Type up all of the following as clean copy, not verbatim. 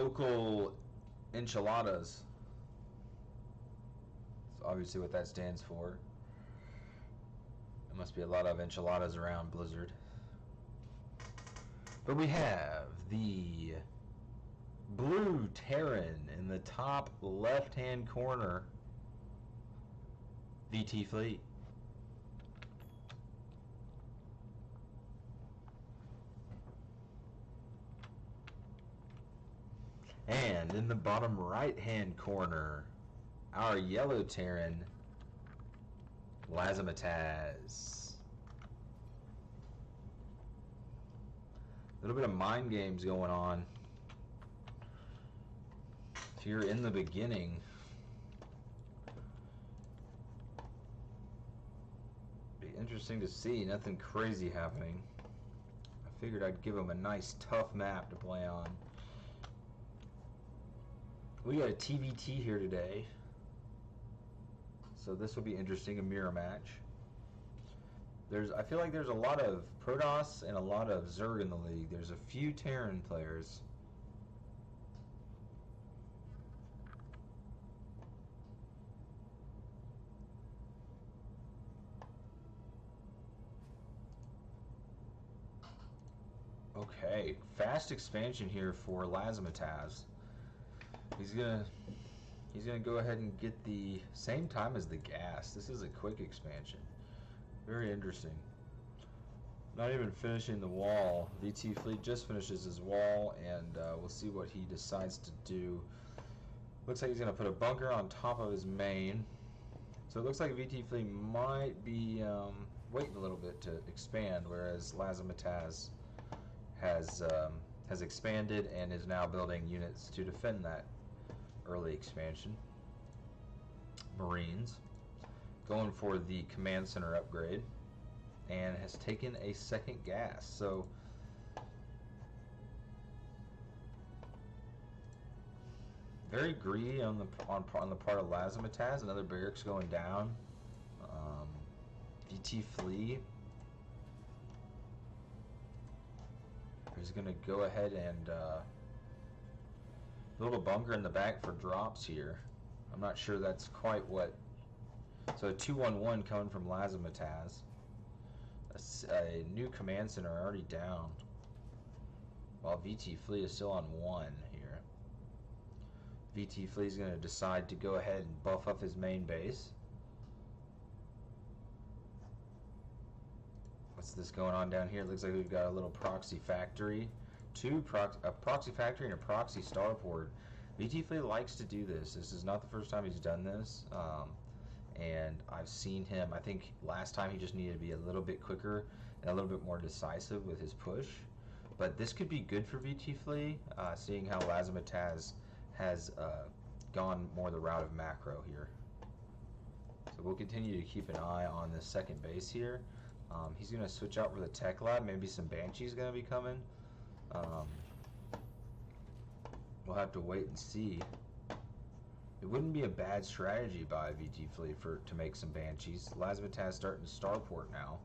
local enchiladas. That's obviously what that stands for. There must be a lot of enchiladas around Blizzard. But we have the blue Terran in the top left-hand corner. vtFlea. And in the bottom right-hand corner, our yellow Terran, Lazmataz. A little bit of mind games going on here in the beginning. Be interesting to see. Nothing crazy happening. I figured I'd give them a nice tough map to play on. We got a TZT here today, so this will be interesting, a mirror match. I feel like there's a lot of Protoss and a lot of Zerg in the league. There's a few Terran players. Okay, fast expansion here for Lazmataz. He's gonna go ahead and get the same time as the gas. This is a quick expansion. Very interesting. Not even finishing the wall. vtFlea just finishes his wall, and we'll see what he decides to do. Looks like he's gonna put a bunker on top of his main. So it looks like vtFlea might be waiting a little bit to expand, whereas Lazmataz has expanded and is now building units to defend that early expansion. Marines going for the command center upgrade and has taken a second gas. So very greedy on the part of Lazmataz. Another barracks going down. vtFlea is going to go ahead and build a bunker in the back for drops here. I'm not sure that's quite what. So a 2-1-1 coming from Lazmataz. A new command center already down, while vtFlea is still on 1 here. vtFlea is going to decide to go ahead and buff up his main base. What's this going on down here? It looks like we've got a little proxy factory. A proxy factory and a proxy starport. vtFlea likes to do this. This is not the first time he's done this. And I've seen him, I think last time he just needed to be a little bit quicker and a little bit more decisive with his push. But this could be good for vtFlea, seeing how Lazmataz has gone more the route of macro here. So we'll continue to keep an eye on this second base here. He's going to switch out for the tech lab. Maybe some Banshee's going to be coming. We'll have to wait and see. It wouldn't be a bad strategy by vtFlea to make some Banshees. Lazmataz starting to starport now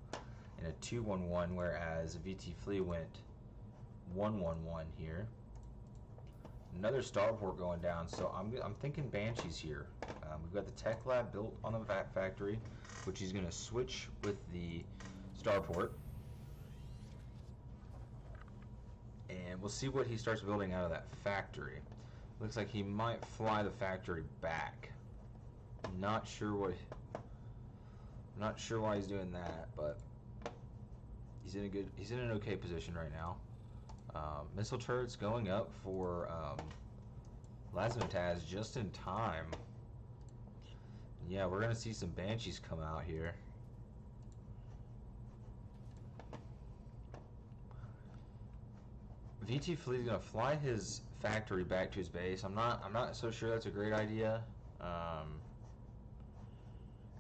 in a 2-1-1, whereas vtFlea went 1-1-1 here. Another starport going down, so I'm thinking Banshees here. We've got the tech lab built on the factory, which he's going to switch with the starport. And we'll see what he starts building out of that factory. Looks like he might fly the factory back. Not sure why he's doing that, but he's in an okay position right now. Missile turrets going up for Lazmataz just in time. Yeah, we're gonna see some Banshees come out here. vtFlea is gonna fly his factory back to his base. I'm not so sure that's a great idea.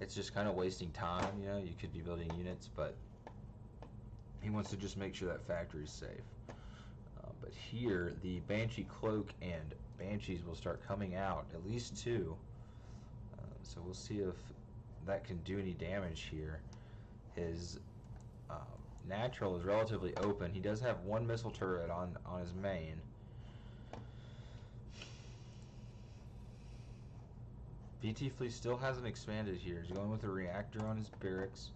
It's just kind of wasting time. You know, you could be building units, but he wants to just make sure that factory is safe. But here, the Banshee cloak and Banshees will start coming out, at least 2. So we'll see if that can do any damage here. His natural is relatively open. He does have 1 missile turret on his main. vtFlea still hasn't expanded here. He's going with a reactor on his barracks.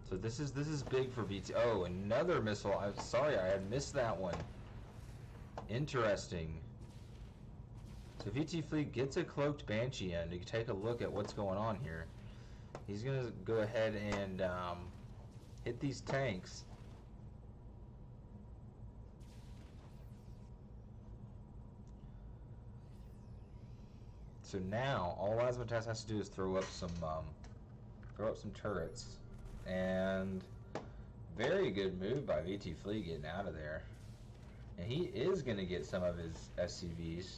So this is big for VT. Oh, another missile. I'm sorry, I had missed that one. Interesting. So vtFlea gets a cloaked Banshee in to take a look at what's going on here. He's going to go ahead and hit these tanks. So now all Lazmataz has to do is throw up some turrets, and very good move by vtFlea getting out of there. And he is going to get some of his SCVs.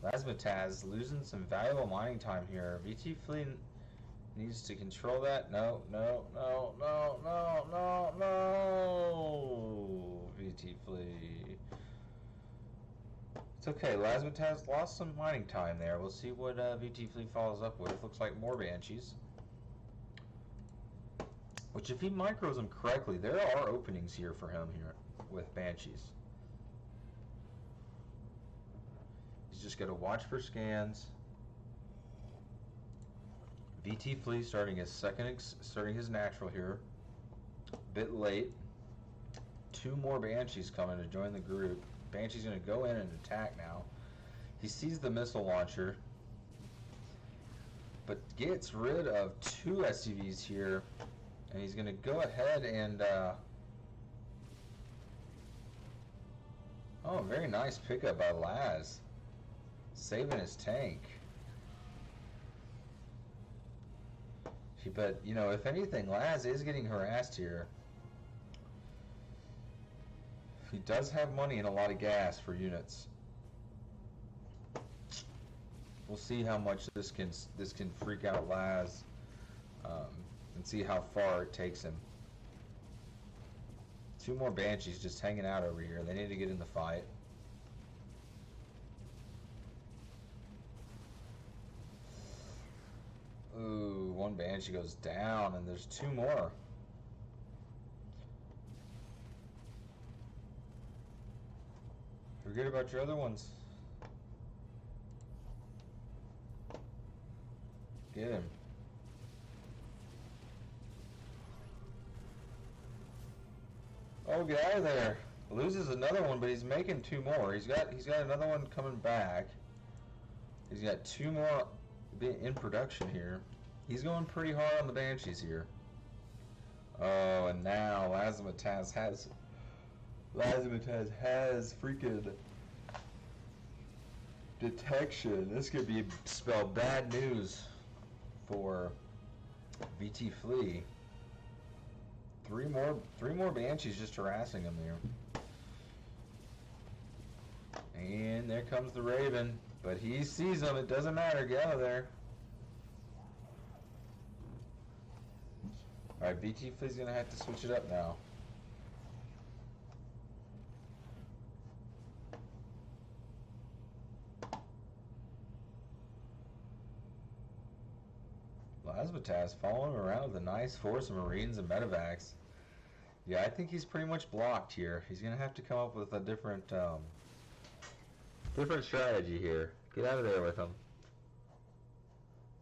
Lazmataz losing some valuable mining time here. vtFlea needs to control that. No, no, no, no, no, no, no. vtFlea. It's okay. Lazmataz lost some mining time there. We'll see what vtFlea follows up with. Looks like more Banshees. Which, if he micros them correctly, there are openings here for him here with Banshees. He's just got to watch for scans. vtFlea starting his natural here. Bit late. 2 more Banshees coming to join the group. Banshee's going to go in and attack now. He sees the missile launcher, but gets rid of 2 SCVs here, and he's going to go ahead and oh, very nice pickup by Laz, saving his tank. But, you know, if anything, Laz is getting harassed here. He does have money and a lot of gas for units. We'll see how much this can freak out Laz, and see how far it takes him. 2 more Banshees just hanging out over here. They need to get in the fight. Ooh, 1 Banshee goes down, and there's 2 more. Forget about your other ones. Get him. Oh, get out of there. Loses another one, but he's making 2 more. He's got another one coming back. He's got 2 more in production here. He's going pretty hard on the Banshees here. Oh, and now Lazmataz has freaking detection. This could be spell bad news for vtFlea. 3 more Banshees just harassing him here. And there comes the Raven, but he sees them. It doesn't matter. Get out of there. All right, vtFlea's gonna have to switch it up now. Lazmataz following him around with a nice force of Marines and Medivacs. Yeah, I think he's pretty much blocked here. He's going to have to come up with a different strategy here. Get out of there with him.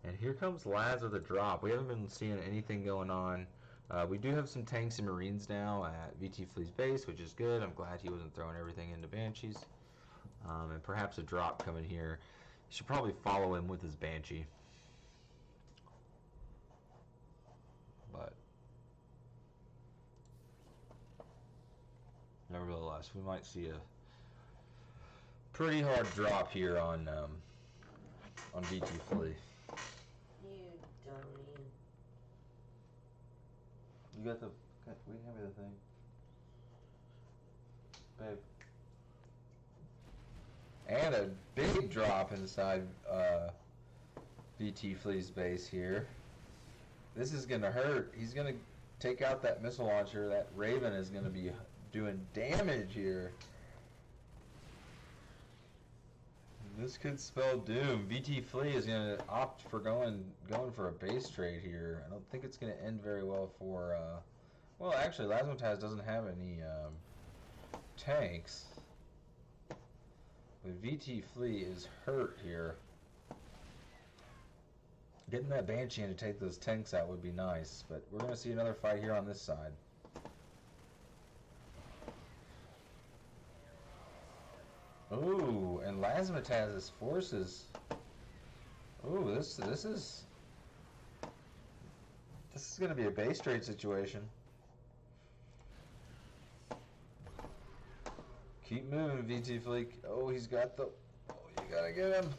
And here comes Laz with a drop. We haven't been seeing anything going on. We do have some tanks and Marines now at vtFlea's base, which is good. I'm glad he wasn't throwing everything into Banshees. And perhaps a drop coming here. You should probably follow him with his Banshee. But nevertheless, we might see a pretty hard drop here on vtFlea. You dummy. You got the... Will you hand me the thing? Babe. And a big drop inside vtFlea's base here. This is going to hurt. He's going to take out that missile launcher. That Raven is going to be doing damage here. This could spell doom. vtFlea is going to opt for going for a base trade here. I don't think it's going to end very well for... well, actually, Lazmataz doesn't have any tanks. But vtFlea is hurt here. Getting that Banshee in to take those tanks out would be nice, but we're going to see another fight here on this side. Ooh, and Lazmataz's forces. Ooh, this is going to be a base trade situation. Keep moving, vtFlea. Oh, he's got the... Oh, you gotta get him.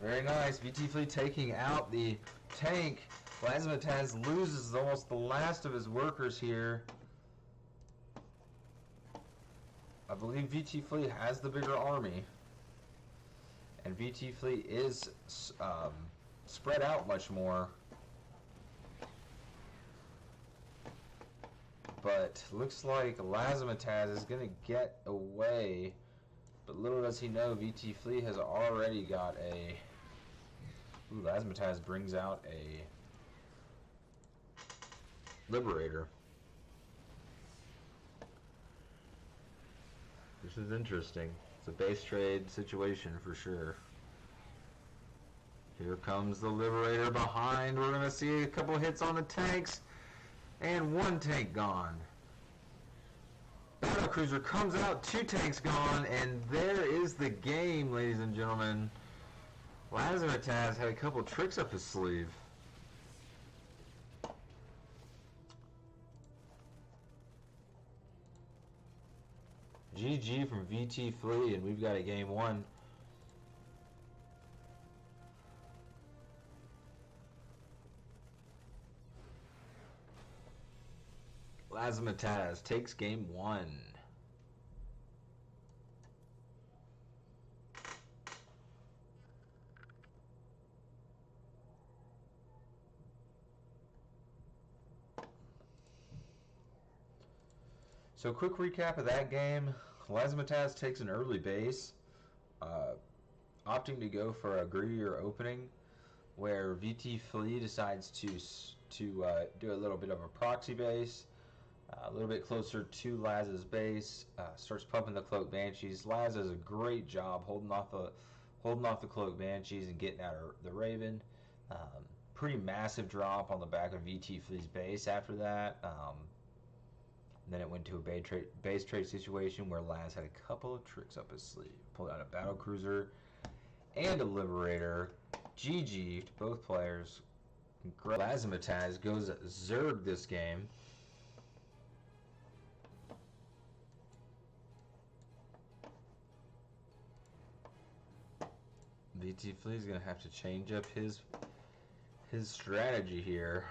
Very nice. vtFlea taking out the tank. Lazmataz loses almost the last of his workers here. I believe vtFlea has the bigger army. And vtFlea is spread out much more. But looks like Lazmataz is going to get away. But little does he know, vtFlea has already got a... Ooh, Lazmataz brings out a Liberator. This is interesting. It's a base trade situation for sure. Here comes the Liberator behind. We're going to see a couple hits on the tanks. And one tank gone. Battlecruiser comes out, 2 tanks gone, and there is the game, ladies and gentlemen. Lazmataz had a couple tricks up his sleeve. GG from vtFlea, and we've got a game 1. Lazmataz takes game 1. So quick recap of that game. Lazmataz takes an early base, opting to go for a greedier opening, where vtFlea decides to do a little bit of a proxy base, a little bit closer to Laz's base, starts pumping the Cloak Banshees. Laz does a great job holding off the Cloak Banshees and getting out of the Raven. Pretty massive drop on the back of vtFlea's base after that. Then it went to a base trade situation where Laz had a couple of tricks up his sleeve. Pulled out a Battlecruiser and a Liberator. GG to both players. Lazmataz goes Zerg this game. vtFlea is going to have to change up his strategy here.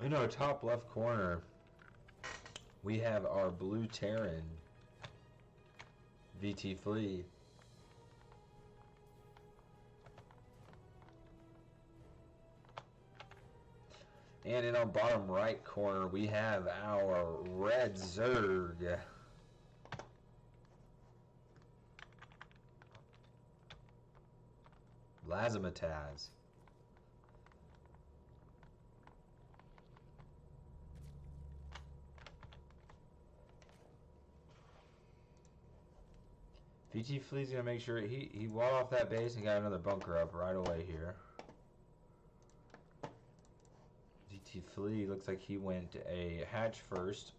In our top left corner, we have our blue Terran, vtFlea. And in our bottom right corner, we have our red Zerg, Lazmataz. vtFlea's gonna make sure he walled off that base and got another bunker up right away here. vtFlea looks like he went a hatch first.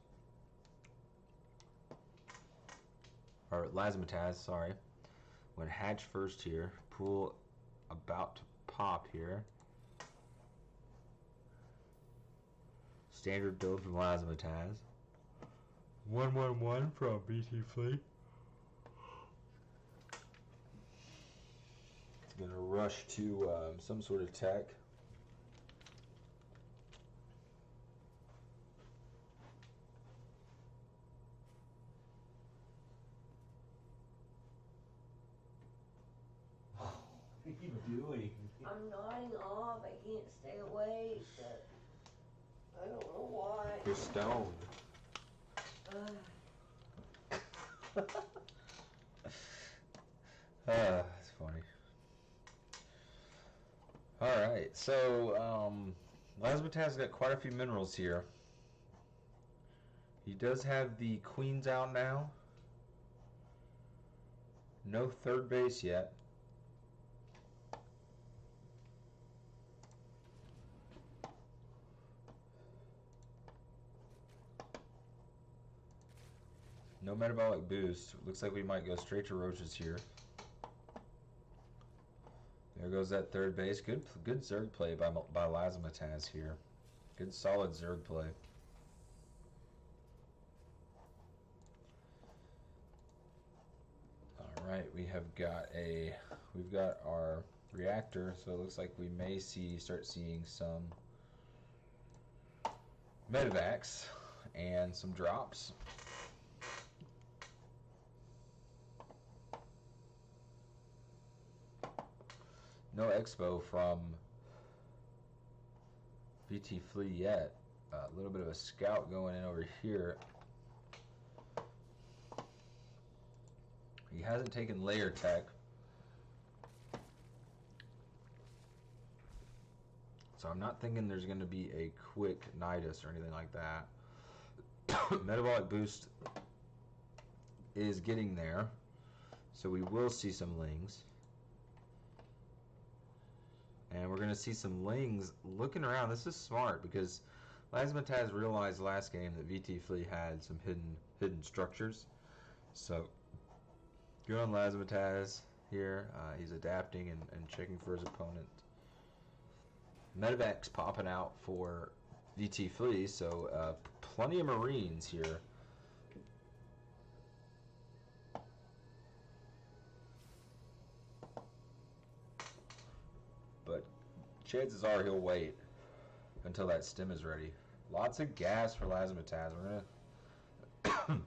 Or Lazmataz, sorry. Went hatch first here. Pool about to pop here. Standard build from Lazmataz. 1-1-1 from vtFlea. Gonna rush to some sort of tech. are you doing? I'm nodding off. I can't stay awake. I don't know why. You're stoned. That's funny. Alright, so Lazmataz got quite a few minerals here. He does have the queens out now. No third base yet. No metabolic boost. Looks like we might go straight to roaches here. There goes that third base. Good Zerg play by Lazmataz here. Good solid Zerg play. Alright, we've got our reactor, so it looks like we may start seeing some medevacs and some drops. No expo from vtFlea yet. A little bit of a scout going in over here. He hasn't taken layer tech. So I'm not thinking there's going to be a quick Nidus or anything like that. Metabolic boost is getting there. So we will see some lings. And we're going to see some lings looking around. This is smart because Lazmataz realized last game that vtFlea had some hidden structures. So good on Lazmataz here. He's adapting and checking for his opponent. Medevac's popping out for vtFlea, so plenty of Marines here. But chances are he'll wait until that stem is ready. Lots of gas for Lazmataz. We're gonna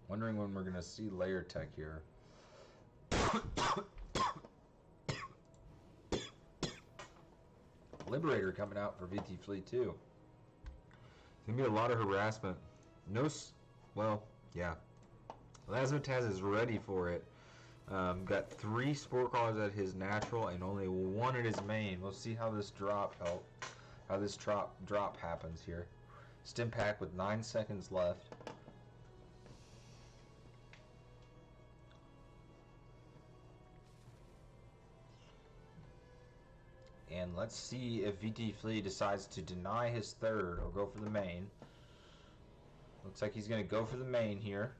wondering when we're gonna see layer tech here. Liberator coming out for vtFlea too. It's gonna be a lot of harassment. Lazmataz is ready for it. Got 3 spore crawlers at his natural and only 1 at his main. We'll see how this drop happens here. Stim pack with 9 seconds left. And let's see if vtFlea decides to deny his third or go for the main. Looks like he's going to go for the main here.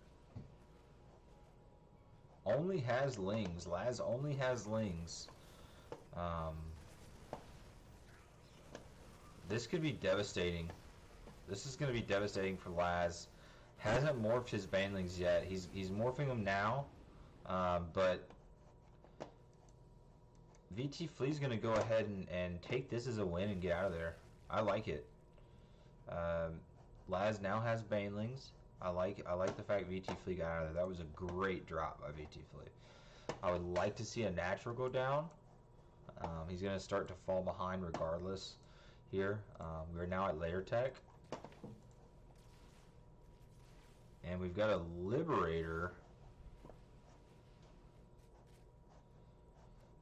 Only has lings. Laz only has lings. This could be devastating. This is going to be devastating for Laz. Hasn't morphed his banelings yet. He's morphing them now, but vtFlea's going to go ahead and take this as a win and get out of there. I like it. Laz now has banelings. I like the fact vtFlea got out of there. That was a great drop by vtFlea. I would like to see a natural go down. He's going to start to fall behind regardless here. We're now at layer tech. And we've got a Liberator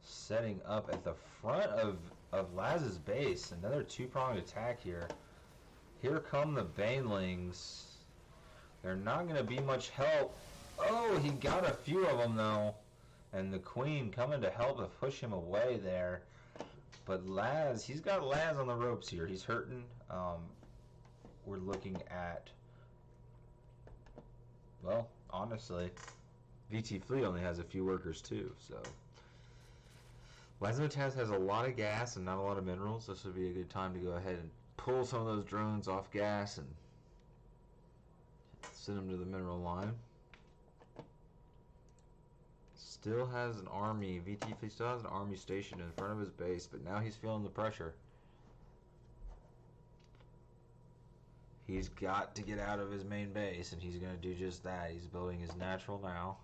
setting up at the front of Laz's base. Another 2-pronged attack here. Here come the banelings. They're not going to be much help. Oh, he got a few of them though. And the Queen coming to help to push him away there. But Laz, he's got Laz on the ropes here. He's hurting. We're looking at, well, honestly, vtFlea only has a few workers too, so. Lazmataz has a lot of gas and not a lot of minerals. This would be a good time to go ahead and pull some of those drones off gas and send them to the mineral line. Still has an army. vtFlea still has an army stationed in front of his base, but now he's feeling the pressure. He's got to get out of his main base, and he's going to do just that. He's building his natural now.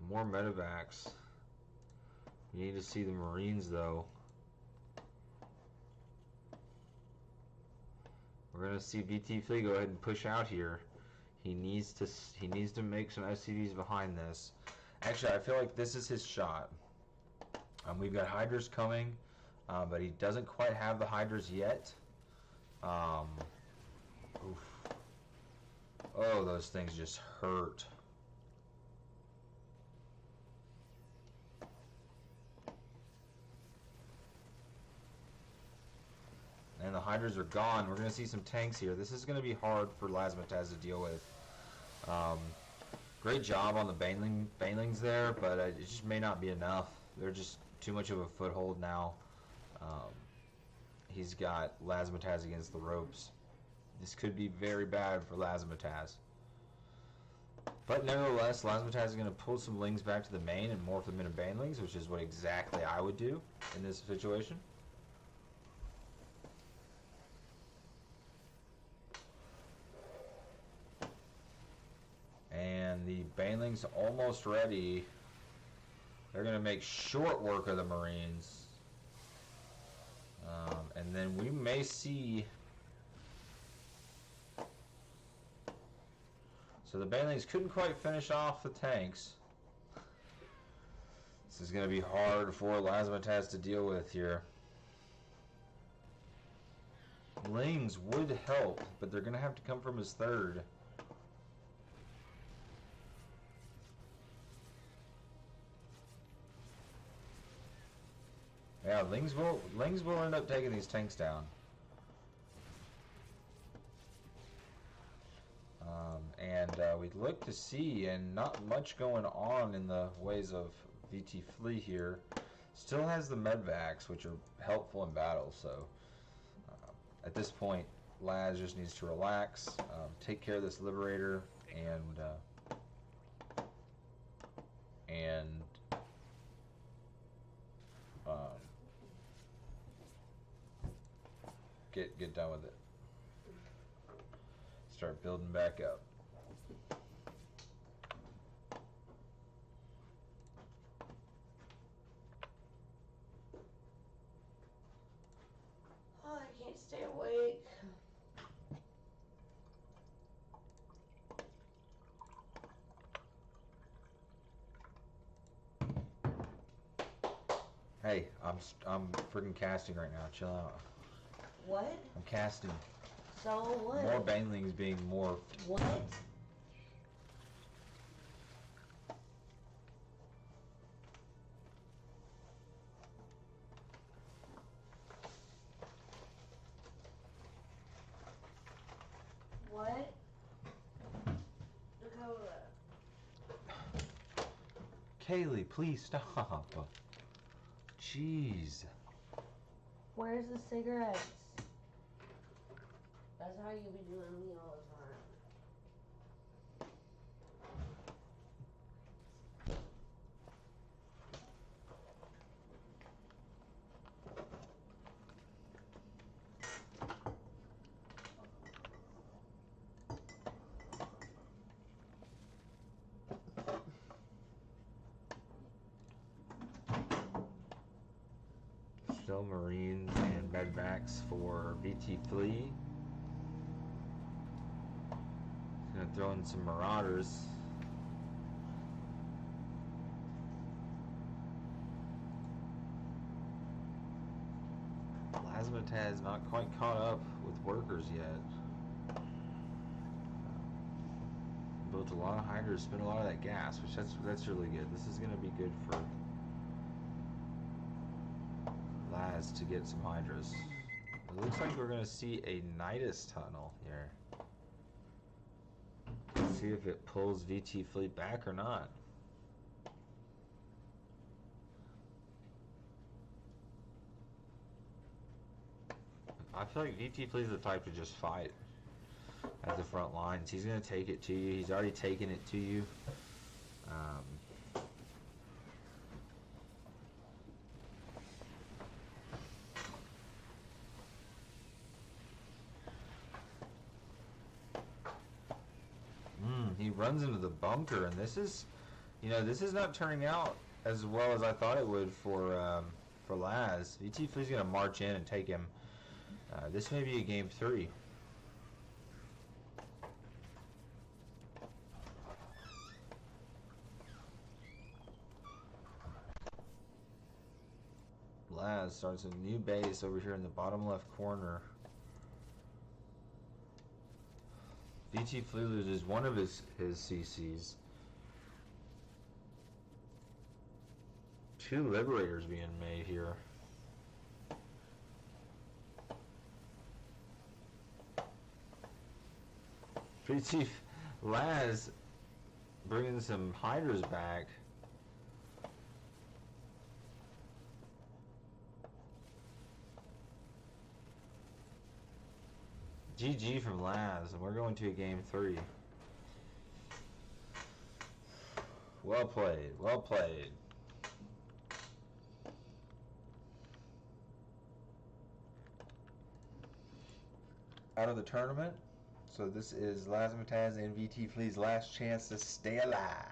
More medevacs. We need to see the Marines, though. We're gonna see vtFlea go ahead and push out here. He needs to make some SCVs behind this. Actually, I feel like this is his shot. We've got Hydras coming, but he doesn't quite have the Hydras yet. Oof. Oh, those things just hurt. And the Hydras are gone. We're going to see some tanks here. This is going to be hard for Lazmataz to deal with. Great job on the banelings there, but it just may not be enough. They're just too much of a foothold now. He's got Lazmataz against the ropes. This could be very bad for Lazmataz. But nevertheless, Lazmataz is going to pull some lings back to the main and morph them into banelings, which is what exactly I would do in this situation. And the banelings almost ready. They're going to make short work of the Marines. And then we may see... So the banelings couldn't quite finish off the tanks. This is going to be hard for Lazmataz to deal with here. Lings would help, but they're going to have to come from his third. Yeah, Lings will end up taking these tanks down. We'd look to see, and not much going on in the ways of vtFlea here. Still has the medvacs, which are helpful in battle, so at this point, Laz just needs to relax, take care of this Liberator, and get done with it. Start building back up. Oh, I can't stay awake. Hey, I'm freaking casting right now. Chill out. What? I'm casting. So what? More banelings being morphed. What? What? Dakota. Kaylee, please stop. Jeez. Where's the cigarettes? That's how you be doing me all the time. Still Marines and medvacs for vtFlea. Gonna throw in some Marauders. Lazmataz not quite caught up with workers yet. Built a lot of Hydras, spent a lot of that gas, which that's really good. This is gonna be good for Laz to get some Hydras. It looks like we're gonna see a Nidus tunnel here. Let's see if it pulls vtFlea back or not. I feel like vtFlea is the type to just fight at the front lines. He's gonna take it to you. He's already taken it to you. He runs into the bunker, and this is You know, this is not turning out as well as I thought it would for Laz. vtFlea's going to march in and take him. This may be a game 3. Laz starts a new base over here in the bottom left corner. vtFlea loses one of his CCs. 2 Liberators being made here. Laz bringing some Hydras back. GG from Laz, and we're going to a game 3. Well played, well played. Out of the tournament. So this is Lazmataz and vtFlea's last chance to stay alive.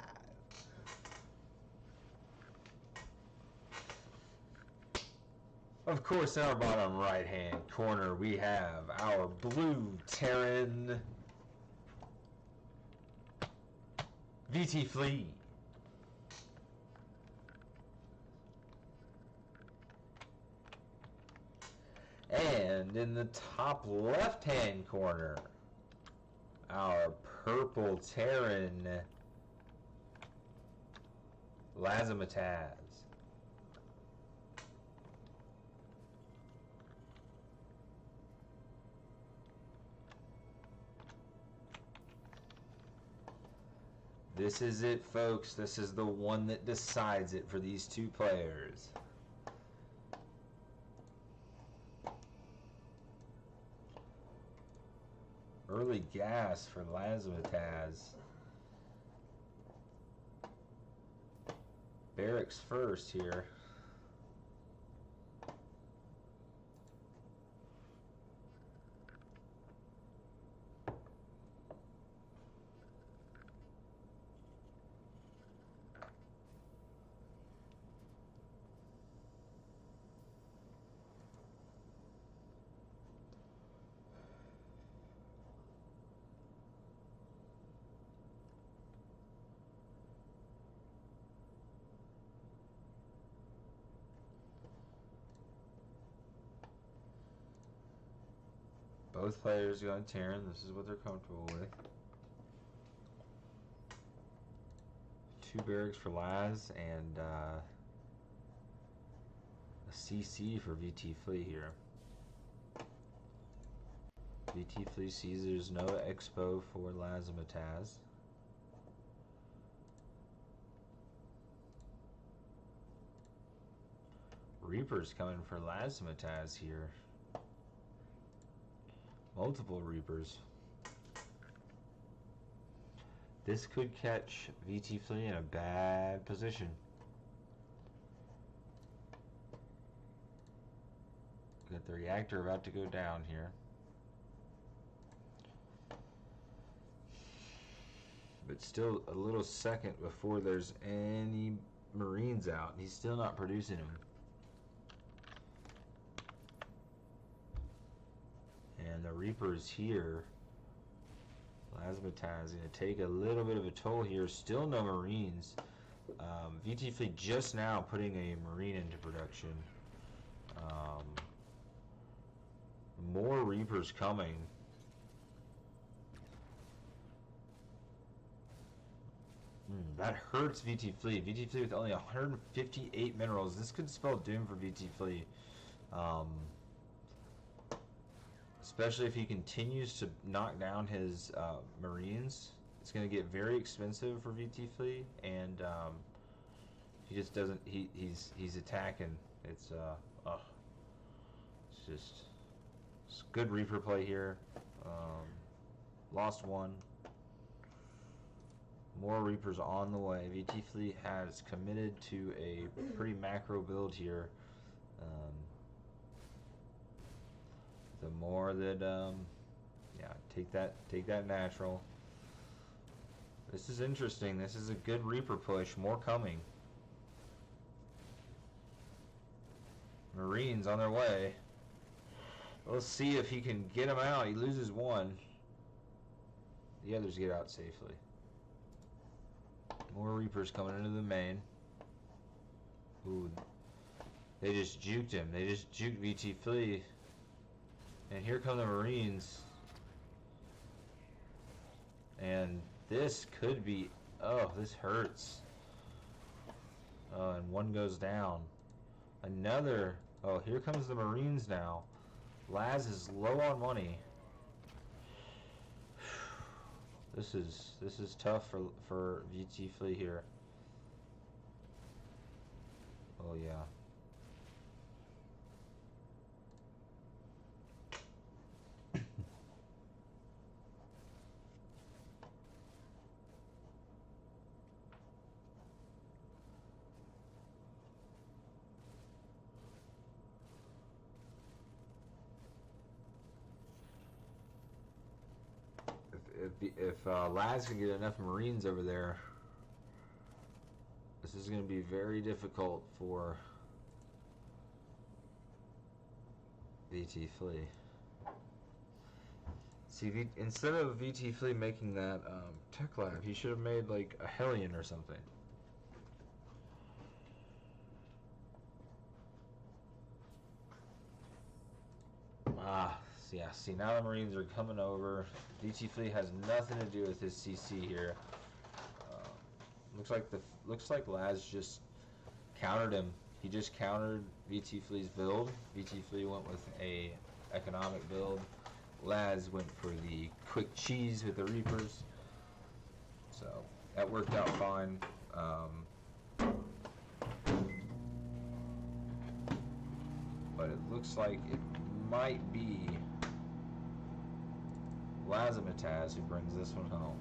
Of course, in our bottom right-hand corner, we have our blue Terran vtFlea. And in the top left-hand corner, our purple Terran Lazmataz. This is it, folks. This is the one that decides it for these 2 players. Early gas for Lazmataz. Barracks first here. Both players going Terran. This is what they're comfortable with. 2 barracks for Laz and a CC for vtFlea here. vtFlea sees there's no expo for Lazmataz. Reapers coming for Lazmataz here. Multiple Reapers. This could catch vtFlea in a bad position. Got the reactor about to go down here. But still a little second before there's any Marines out. He's still not producing them. And the Reapers here. Lazmataz is going to take a little bit of a toll here. Still no Marines. vtFlea just now putting a Marine into production. More Reapers coming. That hurts vtFlea. vtFlea with only 158 minerals. This could spell doom for vtFlea. Especially if he continues to knock down his Marines. It's going to get very expensive for vtFlea, and he just doesn't. He's attacking. It's it's good Reaper play here. Lost one. More Reapers on the way. vtFlea has committed to a pretty macro build here. The more that, yeah, take that natural. This is interesting. This is a good Reaper push. More coming. Marines on their way. Let's see if he can get them out. He loses one. The others get out safely. More Reapers coming into the main. Ooh. They just juked him. They just juked vtFlea. And here come the Marines. And this could be... Oh, this hurts. And one goes down. Another... Oh, here comes the Marines now. Laz is low on money. This is tough for vtFlea here. Oh yeah. If Laz can get enough Marines over there, this is going to be very difficult for vtFlea. See, instead of vtFlea making that tech lab, he should have made like a Hellion or something. Yeah, see, now the Marines are coming over. vtFlea has nothing to do with his CC here. Looks like Laz just countered him. He just countered vtFlea's build. vtFlea went with a economic build. Laz went for the quick cheese with the Reapers. So that worked out fine. But it looks like it might be Lazmataz who brings this one home.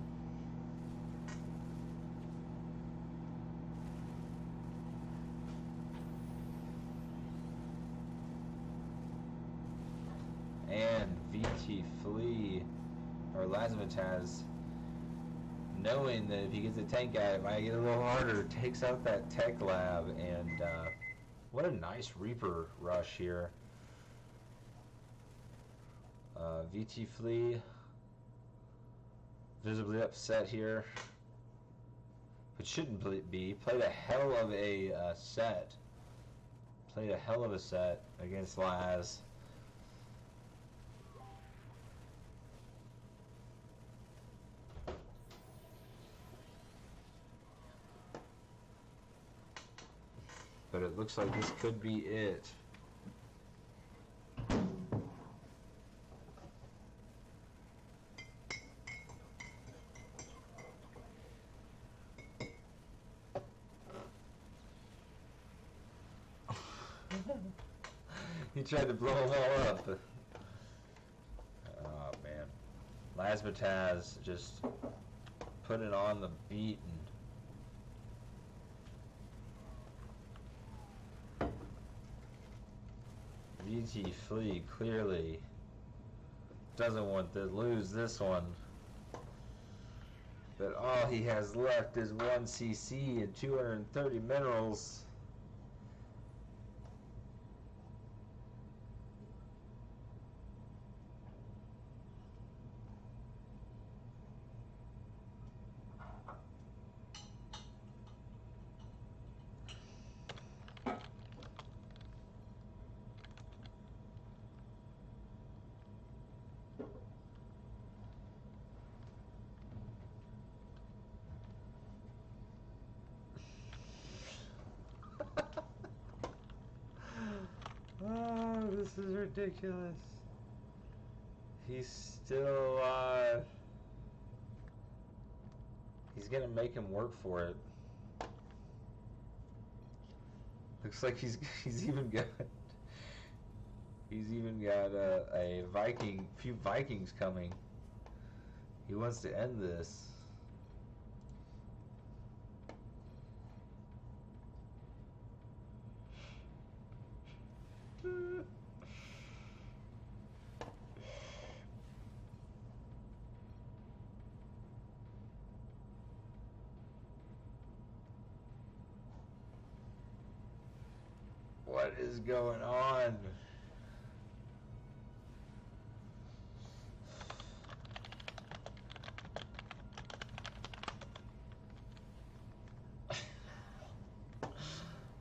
And vtFlea, or Lazmataz, knowing that if he gets a tank at it, it might get a little harder, takes out that tech lab, and what a nice Reaper rush here. vtFlea visibly upset here, but shouldn't be. Played a hell of a set. Played a hell of a set against Laz. But it looks like this could be it. He tried to blow them all up. Oh man. Lazmataz just put it on the beat and vtFlea clearly doesn't want to lose this one. But all he has left is 1 CC and 230 minerals. Oh, this is ridiculous. He's still alive. He's gonna make him work for it. Looks like he's even got a few Vikings coming. He wants to end this. What is going on?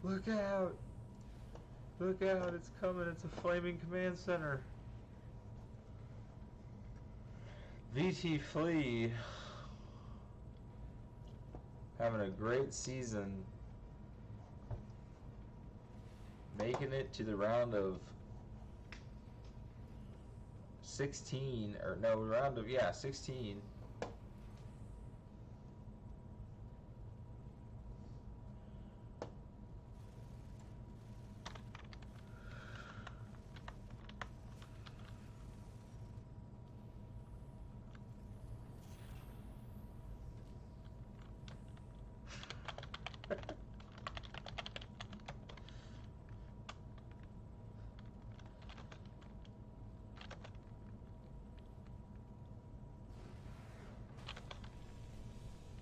Look out! Look out, it's coming, it's a flaming command center. vtFlea having a great season, making it to the round of 16, or no, round of, yeah, 16.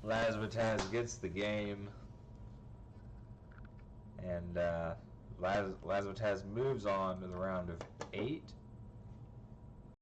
Lazmataz gets the game, and Lazmataz moves on to the round of 8.